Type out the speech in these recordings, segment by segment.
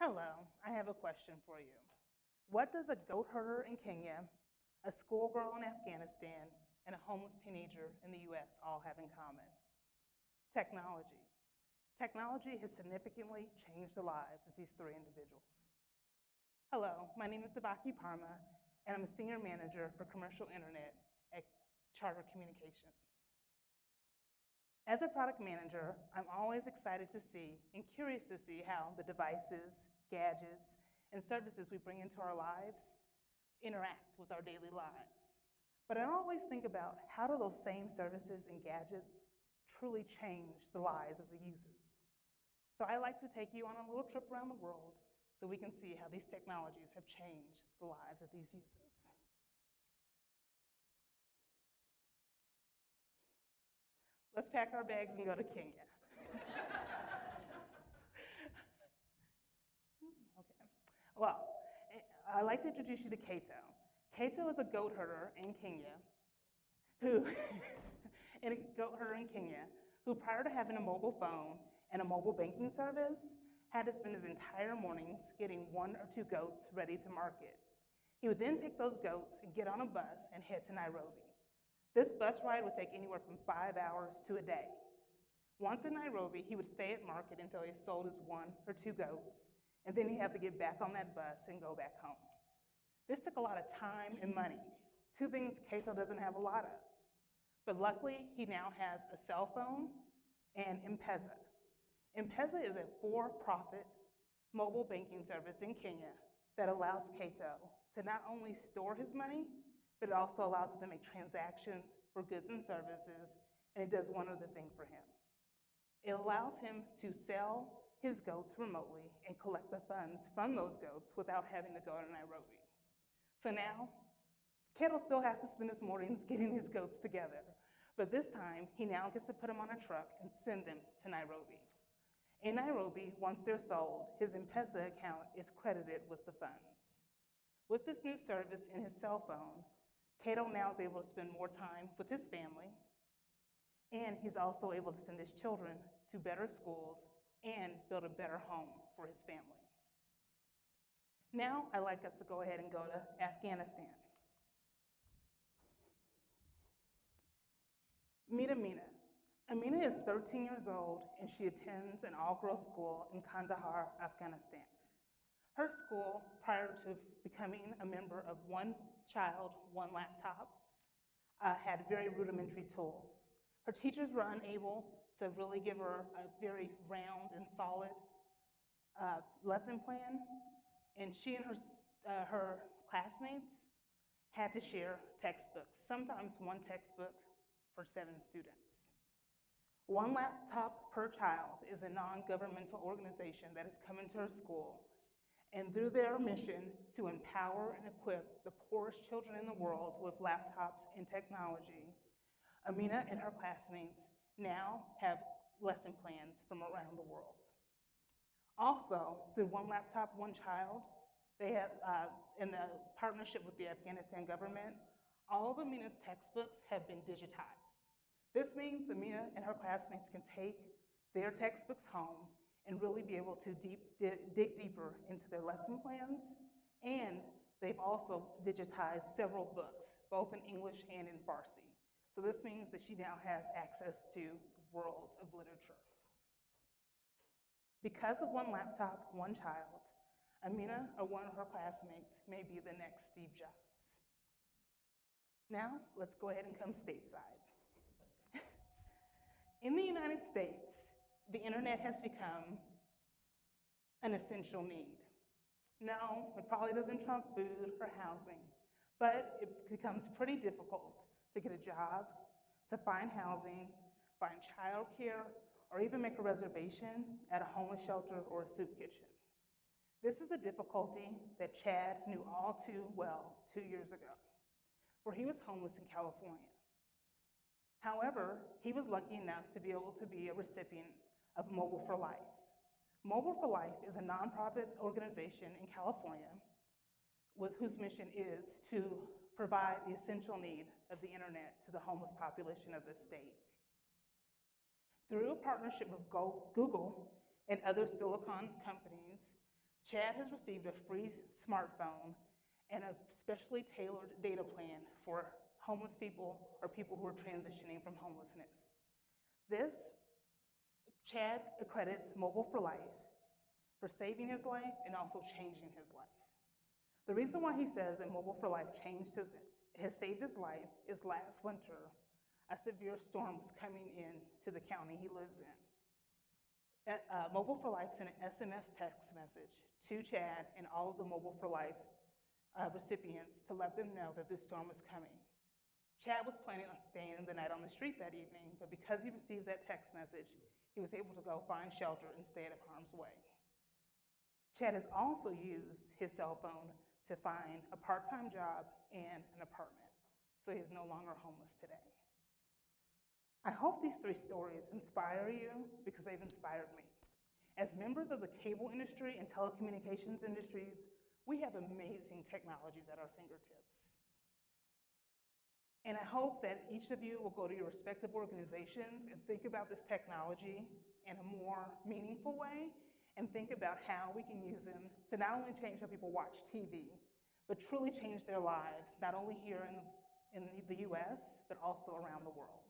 Hello, I have a question for you. What does a goat herder in Kenya, a schoolgirl in Afghanistan, and a homeless teenager in the US all have in common? Technology. Technology has significantly changed the lives of these three individuals. Hello, my name is Devaki, and I'm a senior manager for commercial internet at Charter Communications. As a product manager, I'm always excited to see and curious to see how the devices, gadgets, and services we bring into our lives interact with our daily lives. But I always think about how do those same services and gadgets truly change the lives of the users. So I like to take you on a little trip around the world so we can see how these technologies have changed the lives of these users. Let's pack our bags and go to Kenya. Okay. Well, I'd like to introduce you to Kato. Kato is a goat herder in Kenya who, prior to having a mobile phone and a mobile banking service, had to spend his entire mornings getting one or two goats ready to market. He would then take those goats and get on a bus and head to Nairobi. This bus ride would take anywhere from 5 hours to a day. Once in Nairobi, he would stay at market until he sold his one or two goats, and then he'd have to get back on that bus and go back home. This took a lot of time and money, two things Kato doesn't have a lot of. But luckily, he now has a cell phone and M-Pesa. M-Pesa is a for-profit mobile banking service in Kenya that allows Kato to not only store his money, but it also allows him to make transactions for goods and services, and it does one other thing for him. It allows him to sell his goats remotely and collect the funds from those goats without having to go to Nairobi. So now, Kato still has to spend his mornings getting his goats together, but this time, he now gets to put them on a truck and send them to Nairobi. In Nairobi, once they're sold, his M-Pesa account is credited with the funds. With this new service in his cell phone, Kato now is able to spend more time with his family, and he's also able to send his children to better schools and build a better home for his family. Now, I'd like us to go ahead and go to Afghanistan. Meet Amina. Amina is 13 years old, and she attends an all-girls school in Kandahar, Afghanistan. Her school, prior to becoming a member of One Child, One Laptop, had very rudimentary tools. Her teachers were unable to really give her a very round and solid lesson plan, and she and her classmates had to share textbooks, sometimes one textbook for 7 students. One Laptop Per Child is a non-governmental organization that has come into her school, and through their mission to empower and equip the poorest children in the world with laptops and technology, Amina and her classmates now have lesson plans from around the world. Also, through One Laptop, One Child, they have, in the partnership with the Afghanistan government, all of Amina's textbooks have been digitized. This means Amina and her classmates can take their textbooks home and really be able to dig deeper into their lesson plans, and they've also digitized several books, both in English and in Farsi. So this means that she now has access to the world of literature. Because of One Laptop, One Child, Amina or one of her classmates may be the next Steve Jobs. Now, let's go ahead and come stateside. In the United States, the internet has become an essential need. No, it probably doesn't trump food or housing, but it becomes pretty difficult to get a job, to find housing, find childcare, or even make a reservation at a homeless shelter or a soup kitchen. This is a difficulty that Chad knew all too well 2 years ago, where he was homeless in California. However, he was lucky enough to be able to be a recipient of Mobile for Life. Mobile for Life is a nonprofit organization in California whose mission is to provide the essential need of the internet to the homeless population of the state. Through a partnership with Google and other Silicon companies, Chad has received a free smartphone and a specially tailored data plan for homeless people or people who are transitioning from homelessness. This, Chad accredits Mobile for Life for saving his life and also changing his life. The reason why he says that Mobile for Life has saved his life is last winter, a severe storm was coming in to the county he lives in. Mobile for Life sent an SMS text message to Chad and all of the Mobile for Life recipients to let them know that this storm was coming. Chad was planning on staying the night on the street that evening, but because he received that text message, he was able to go find shelter and stay out of harm's way. Chad has also used his cell phone to find a part-time job and an apartment, so he is no longer homeless today. I hope these 3 stories inspire you because they've inspired me. As members of the cable industry and telecommunications industries, we have amazing technologies at our fingertips. And I hope that each of you will go to your respective organizations and think about this technology in a more meaningful way and think about how we can use them to not only change how people watch TV, but truly change their lives, not only here in the US, but also around the world.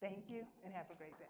Thank you and have a great day.